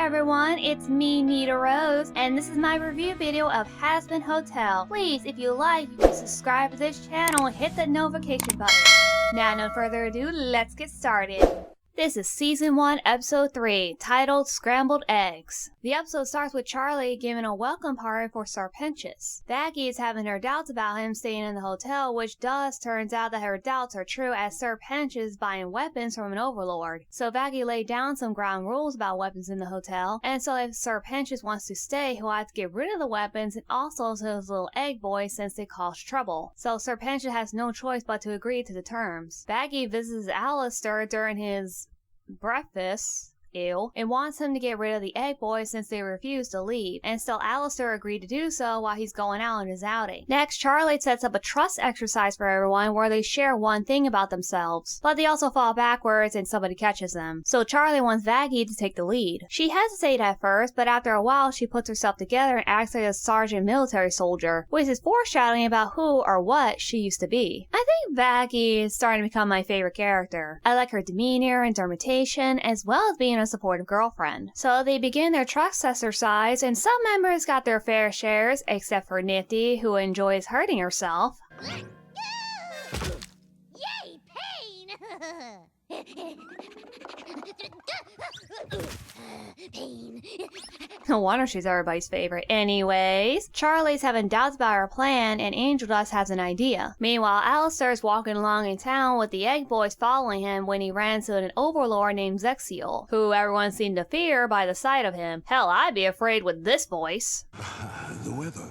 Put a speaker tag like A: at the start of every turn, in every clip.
A: everyone, it's me, Nita Rose, and this is my review video of Hazbin Hotel. Please, if you like, you can subscribe to this channel and hit the notification button. Now, no further ado, let's get started. This is Season 1, Episode 3, titled Scrambled Eggs. The episode starts with Charlie giving a welcome party for Serpentious. Baggy is having her doubts about him staying in the hotel, which turns out that her doubts are true as Serpentious is buying weapons from an overlord. So Baggy laid down some ground rules about weapons in the hotel, and so if Serpentious wants to stay, he'll have to get rid of the weapons and also his little egg boys since they cause trouble. So Serpentious has no choice but to agree to the terms. Baggy visits Alistair during his breakfast, and wants him to get rid of the egg boys since they refuse to leave, and still Alistair agreed to do so while he's going out on his outing. Next, Charlie sets up a trust exercise for everyone where they share one thing about themselves, but they also fall backwards and somebody catches them. So Charlie wants Vaggie to take the lead. She hesitated at first, but after a while she puts herself together and acts like a sergeant military soldier, which is foreshadowing about who or what she used to be. I think Vaggie is starting to become my favorite character. I like her demeanor and determination, as well as being a supportive girlfriend. So they begin their trust exercise, and some members got their fair shares, except for Nifty, who enjoys hurting herself.
B: Yay, pain! Pain.
A: No wonder she's everybody's favorite. Anyways, Charlie's having doubts about her plan, and Angel Dust has an idea. Meanwhile, Alistair's walking along in town with the egg boys following him when he ran into an overlord named Zexiel, who everyone seemed to fear by the sight of him. Hell, I'd be afraid with this voice.
C: The weather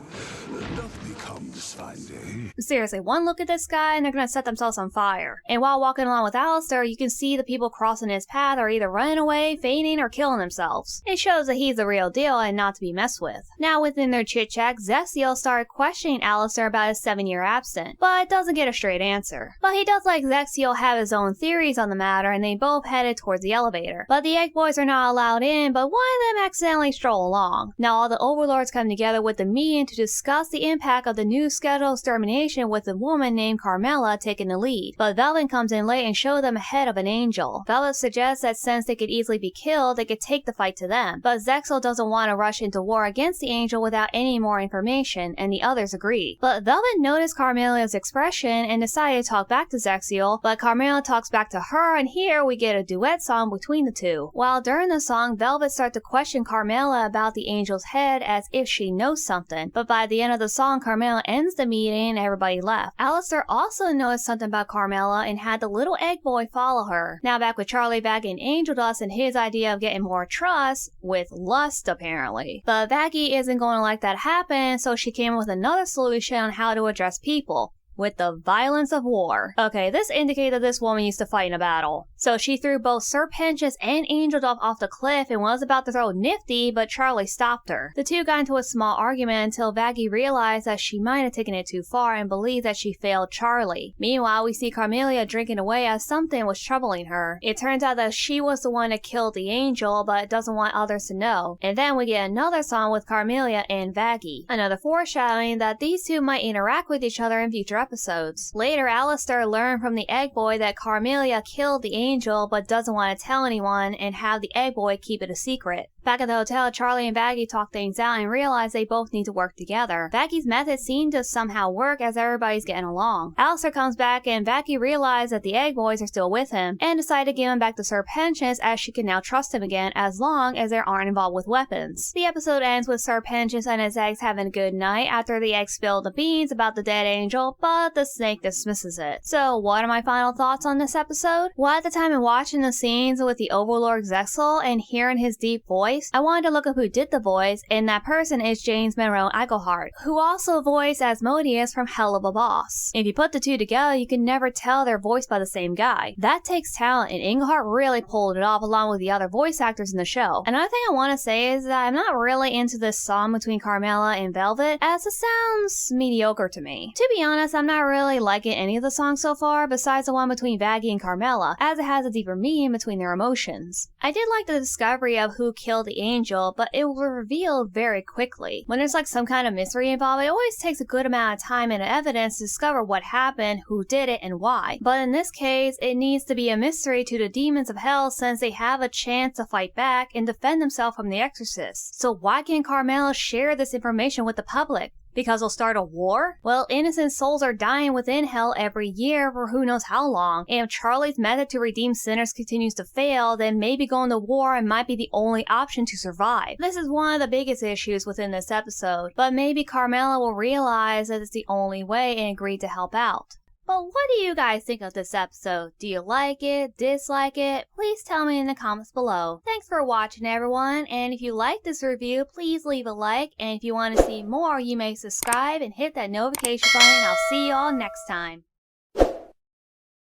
C: doth become this fine day.
A: Seriously, one look at this guy and they're gonna set themselves on fire. And while walking along with Alistair, you can see the people crossing his path are either running away, fainting, or killing themselves. It shows that he's the real deal and not to be messed with. Now within their chit-chat, Zexiel started questioning Alistair about his 7-year absence, but doesn't get a straight answer. But he does like Zexiel have his own theories on the matter, and they both headed towards the elevator. But the egg boys are not allowed in, but one of them accidentally stroll along. Now all the overlords come together with the meeting to discuss the impact of the new scheduled extermination, with a woman named Carmela taking the lead. But Velvet comes in late and shows them ahead of an angel. Velvet suggests that since they could easily be killed, they could take the fight to them. But Zexiel doesn't want to rush into war against the angel without any more information, and the others agree. But Velvet noticed Carmela's expression and decided to talk back to Zexiel, but Carmela talks back to her, and here we get a duet song between the two. While during the song, Velvet starts to question Carmela about the angel's head as if she knows something, but by the end of the song, Carmela ends the meeting and everybody left. Alistair also noticed something about Carmela and had the little egg boy follow her. Now back with Charlie back in Angel Dust and his idea of getting more trust, with lust apparently. But Vaggie isn't going to let that happen, so she came up with another solution on how to address people. With the violence of war. Okay, this indicated that this woman used to fight in a battle. So she threw both Serpentious and Angel Dove off the cliff and was about to throw Nifty, but Charlie stopped her. The two got into a small argument until Vaggie realized that she might have taken it too far and believed that she failed Charlie. Meanwhile, we see Carmelia drinking away as something was troubling her. It turns out that she was the one that killed the angel, but doesn't want others to know. And then we get another song with Carmelia and Vaggie. Another foreshadowing that these two might interact with each other in future episodes. Later, Alistair learned from the egg boy that Carmelia killed the angel but doesn't want to tell anyone and have the egg boy keep it a secret. Back at the hotel, Charlie and Vaggie talk things out and realize they both need to work together. Vaggie's method seemed to somehow work as everybody's getting along. Alistair comes back and Vaggie realizes that the egg boys are still with him and decide to give him back to Serpentious as she can now trust him again as long as they aren't involved with weapons. The episode ends with Serpentious and his eggs having a good night after the eggs spill the beans about the dead angel, but the snake dismisses it. So what are my final thoughts on this episode? Well, at the time of watching the scenes with the Overlord Zexiel and hearing his deep voice, I wanted to look up who did the voice, and that person is James Monroe Iglehart, who also voiced Asmodeus from Hell of a Boss. If you put the two together, you can never tell they're voiced by the same guy. That takes talent, and Iglehart really pulled it off along with the other voice actors in the show. Another thing I want to say is that I'm not really into this song between Carmela and Velvet, as it sounds mediocre to me. To be honest, I'm not really liking any of the songs so far, besides the one between Vaggie and Carmela, as it has a deeper meaning between their emotions. I did like the discovery of who killed the angel, but it will reveal very quickly. When there's like some kind of mystery involved, it always takes a good amount of time and evidence to discover what happened, who did it, and why. But in this case, it needs to be a mystery to the demons of hell since they have a chance to fight back and defend themselves from the exorcist. So why can't Carmela share this information with the public? Because they'll start a war? Well, innocent souls are dying within hell every year for who knows how long, and if Charlie's method to redeem sinners continues to fail, then maybe going to war might be the only option to survive. This is one of the biggest issues within this episode, but maybe Carmela will realize that it's the only way and agree to help out. But what do you guys think of this episode? Do you like it? Dislike it? Please tell me in the comments below. Thanks for watching everyone, and if you like this review, please leave a like, and if you want to see more, you may subscribe and hit that notification button, and I'll see you all next time.